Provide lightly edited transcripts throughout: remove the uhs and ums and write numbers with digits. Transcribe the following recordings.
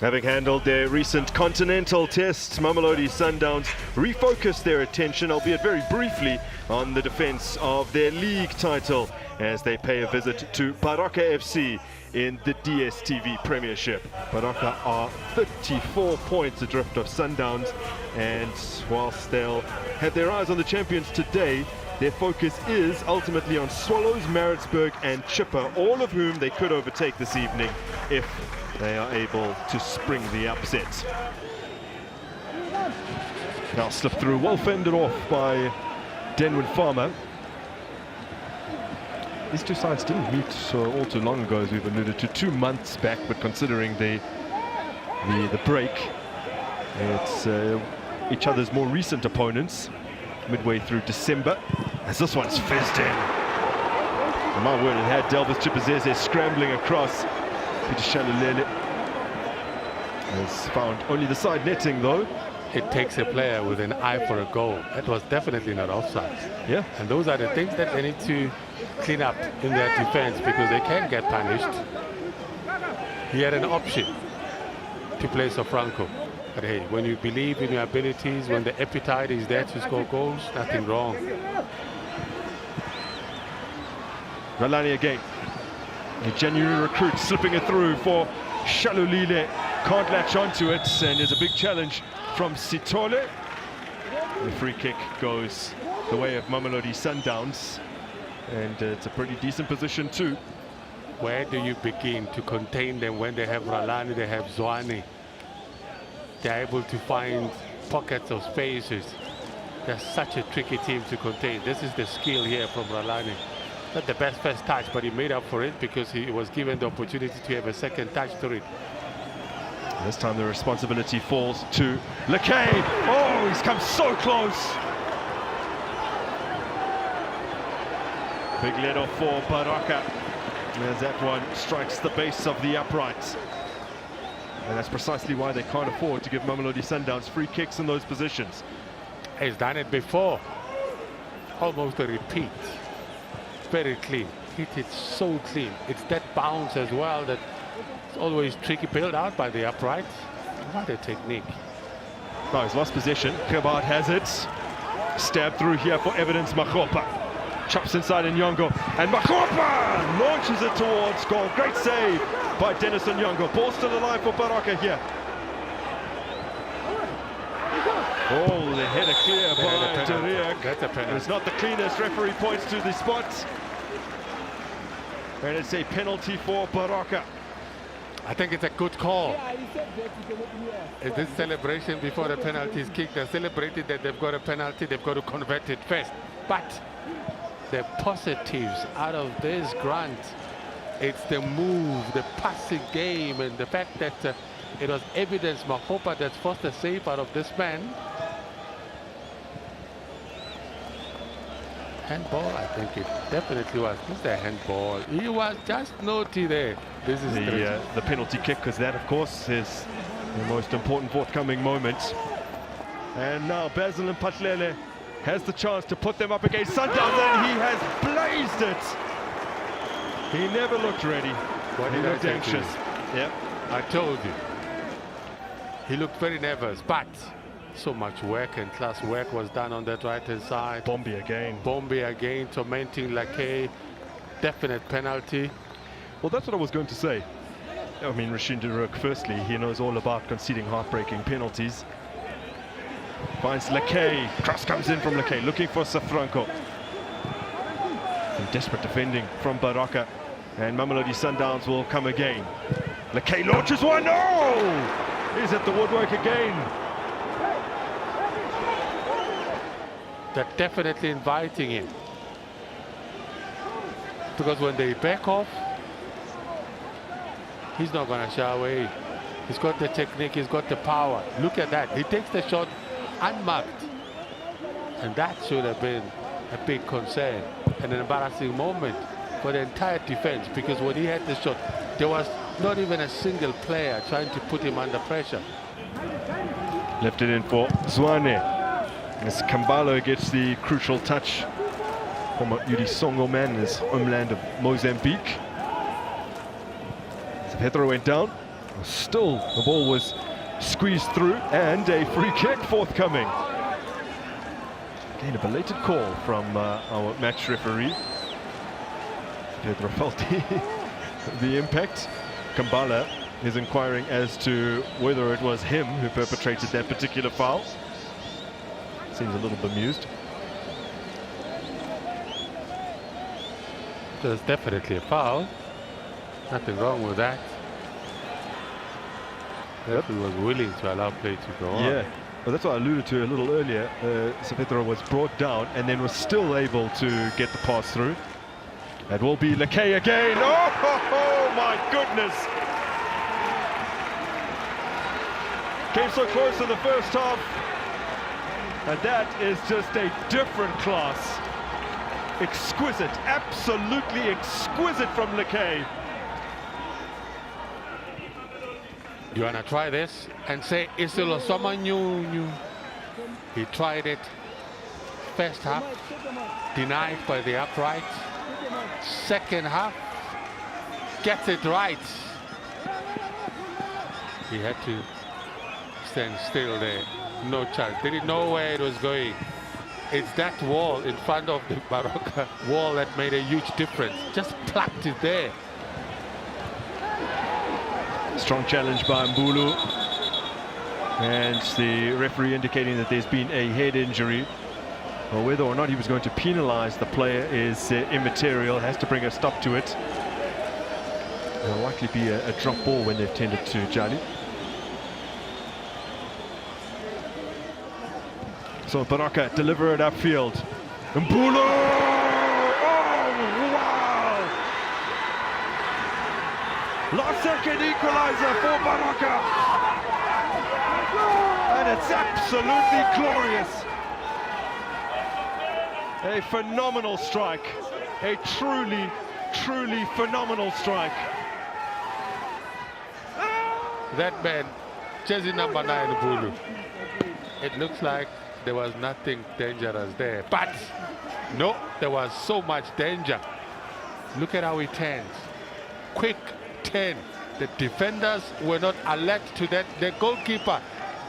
Having handled their recent continental tests, Mamelodi Sundowns refocused their attention, albeit very briefly, on the defense of their league title as they pay a visit to Baroka FC in the DStv Premiership. Baroka are 34 points adrift of Sundowns, and whilst they'll have their eyes on the champions today, their focus is ultimately on Swallows, Maritzburg and Chippa, all of whom they could overtake this evening if they are able to spring the upset. Now slipped through, well fended off by Denwood Farmer. These two sides didn't meet all too long ago, as we've alluded to, 2 months back, but considering the break, it's each other's more recent opponents midway through December, as this one's fizzed in. And my word, it had Delvis Chipazeze scrambling across. Peter Shalulele has found only the side netting though. It takes a player with an eye for a goal. That was definitely not offside. Yeah. And those are the things that they need to clean up in their defense, because they can get punished. He had an option to play Sofranco. But hey, when you believe in your abilities, when the appetite is there to score goals, nothing wrong. Ralani again. A genuine recruit slipping it through for Shalulile. Can't latch onto it, and there's a big challenge from Sitole. The free kick goes the way of Mamelodi Sundowns, and it's a pretty decent position too. Where do you begin to contain them when they have Ralani, they have Zwane? They're able to find pockets of spaces. They're such a tricky team to contain. This is the skill here from Ralani. Not the best first touch, but he made up for it because he was given the opportunity to have a second touch to it. This time the responsibility falls to Lekay. Oh, he's come so close. Big let off for Baroka, as that one strikes the base of the upright. And that's precisely why they can't afford to give Mamelodi Sundowns free kicks in those positions. He's done it before. Almost a repeat. Very clean. Hit it so clean. It's that bounce as well that it's always tricky, bailed out by the upright. What a technique. Now he's lost possession. Kebart has it. Stabbed through here for evidence. Makopa chops inside Nyongo, and Makopa launches it towards goal. Great save by Dennis Nyongo. Ball still alive for Baroka here. Oh, the header clear by Deriak. It's not the cleanest. Referee points to the spot, and it's a penalty for Baroka. I think it's a good call. Is this celebration before the penalty is kicked? They're celebrating that they've got a penalty, they've got to convert it first. But the positives out of this grant, it's the move, the passing game, and the fact that it was evidence Mahopa that's forced a save out of this man. Handball, I think it definitely was. It's a handball. He was just naughty there. This is the penalty kick, because that, of course, is the most important forthcoming moment. And now Basil Mpatlele has the chance to put them up against Sundowns, and he has blazed it. He never looked ready. He looked anxious. Yep. I told you. He looked very nervous, but so much work and class work was done on that right-hand side. Bombi again, tormenting Lekay. Definite penalty. Well, that's what I was going to say. I mean, Rashid Duruk, firstly, he knows all about conceding heartbreaking penalties. Finds Lekay. Cross comes in from Lekay, looking for Sofranco. Some desperate defending from Baroka, and Mamelodi Sundowns will come again. Lekay launches one. No! He's at the woodwork again. They're definitely inviting him, because when they back off, he's not going to shy away. He's got the technique, he's got the power. Look at that, he takes the shot unmarked, and that should have been a big concern and an embarrassing moment for the entire defense, because when he had the shot, there was not even a single player trying to put him under pressure. Left it in for Zwane. As Kambalo gets the crucial touch from Yudi Songo man, his homeland of Mozambique. So Pedro went down. Still, the ball was squeezed through, and a free kick forthcoming. Again, a belated call from our match referee. Pedro felt the impact. Kambala is inquiring as to whether it was him who perpetrated that particular foul. Seems a little bemused. There's definitely a foul. Nothing wrong with that. He was willing to allow play to go on. Yeah, well, that's what I alluded to a little earlier. Pedro was brought down and then was still able to get the pass through. That will be Lekay again. Oh my goodness! Came so close in the first half. And that is just a different class. Exquisite, absolutely exquisite from Lekay. You wanna try this and say Isilo someone new? He tried it. First half, denied by the upright. Second half, gets it right. He had to stand still there. No chance. Didn't know where it was going. It's that wall in front of the Baroka wall that made a huge difference. Just plucked it there. Strong challenge by Mbulu. And the referee indicating that there's been a head injury. Well, whether or not he was going to penalize the player is immaterial. Has to bring a stop to it. There'll likely be a drop ball when they've tended to Jali. So Baroka deliver it upfield. Mbulu! Oh, wow! Last second equalizer for Baroka. And it's absolutely glorious. A phenomenal strike. A truly, truly phenomenal strike. That man, jersey number 9, Mbulu. It looks like there was nothing dangerous there, but no, there was so much danger. Look at how he turns. Quick turn. The defenders were not alert to that. The goalkeeper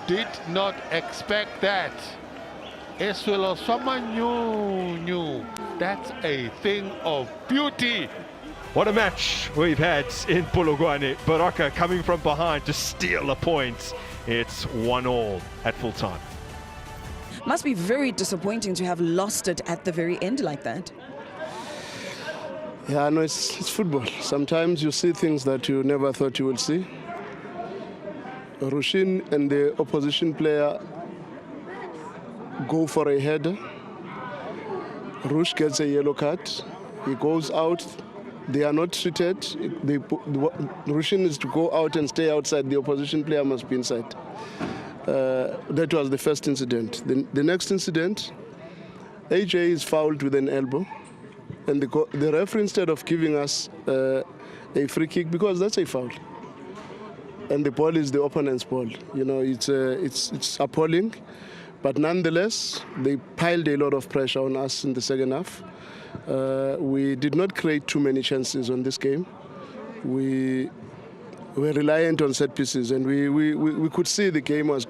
did not expect that. Eswelo, someone knew. That's a thing of beauty. What a match we've had in Polokwane. Baroka coming from behind to steal a point. It's 1-1 at full time. Must be very disappointing to have lost it at the very end like that. Yeah, no, it's football. Sometimes you see things that you never thought you would see. Rushin and the opposition player go for a header. Rush gets a yellow card. He goes out. They are not treated. Rushin is to go out and stay outside. The opposition player must be inside. That was the first incident. The next incident, AJ is fouled with an elbow, and the referee, instead of giving us a free kick, because that's a foul, and the ball is the opponent's ball. You know, it's appalling, but nonetheless, they piled a lot of pressure on us in the second half. We did not create too many chances on this game. We were reliant on set pieces, and we could see the game was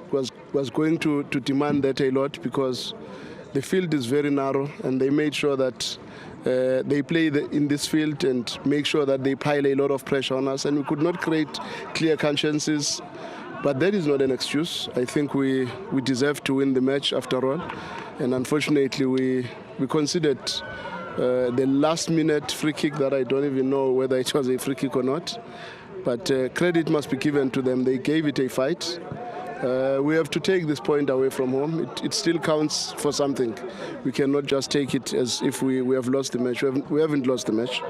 going to demand that a lot, because the field is very narrow, and they made sure that they play in this field and make sure that they pile a lot of pressure on us, and we could not create clear-cut chances. But that is not an excuse. I think we deserve to win the match after all, and unfortunately we conceded the last-minute free kick that I don't even know whether it was a free kick or not. But credit must be given to them. They gave it a fight. We have to take this point away from home. It still counts for something. We cannot just take it as if we have lost the match. We haven't lost the match.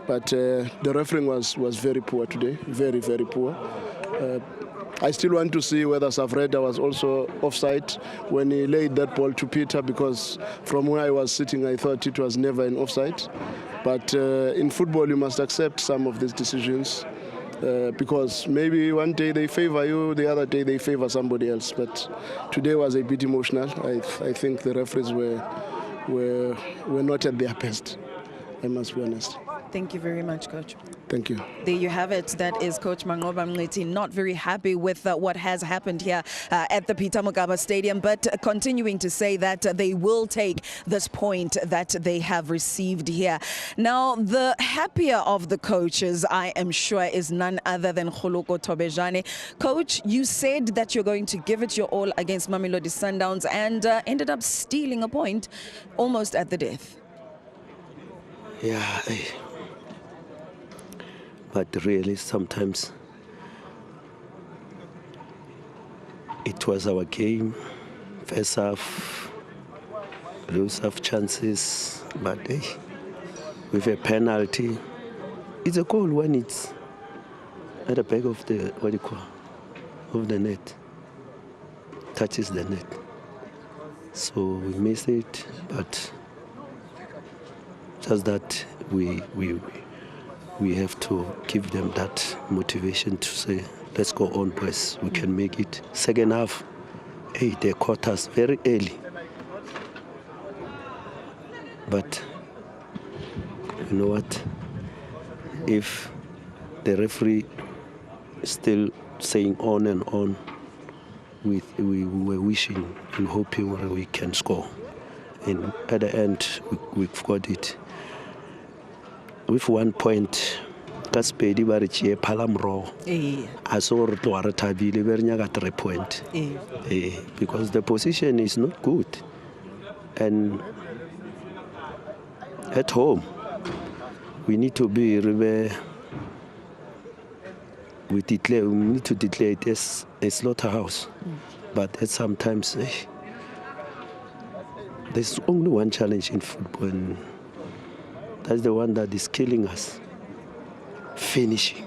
But the refereeing was very poor today. Very, very poor. I still want to see whether Savreda was also offside when he laid that ball to Peter, because from where I was sitting, I thought it was never an offside. But in football, you must accept some of these decisions. Because maybe one day they favor you, the other day they favor somebody else. But today was a bit emotional. I think the referees were not at their best. I must be honest. Thank you very much, Coach. Thank you. There you have it. That is Coach Manqoba Mngqithi, not very happy with what has happened here at the Peter Mokaba Stadium, but continuing to say that they will take this point that they have received here. Now, the happier of the coaches, I am sure, is none other than Khuluko Tobejane. Coach, you said that you're going to give it your all against Mamelodi Sundowns and ended up stealing a point almost at the death. Yeah. But really, sometimes it was our game. First half, lose half chances, but with a penalty, it's a goal when it's at the back of the of the net, touches the net. So we missed it, but just that we have to give them that motivation to say, let's go on, boys, we can make it. Second half, they caught us very early. But you know what? If the referee is still saying on and on, we were wishing and hoping we can score. And at the end, we've got it. With 1 point, Kaspedi Barichi Palamro, I saw Tabili Vernaga 3 points. Because the position is not good. And at home, we need to be we need to declare it as a slaughterhouse. But sometimes there's only one challenge in football. And that's the one that is killing us. Finishing.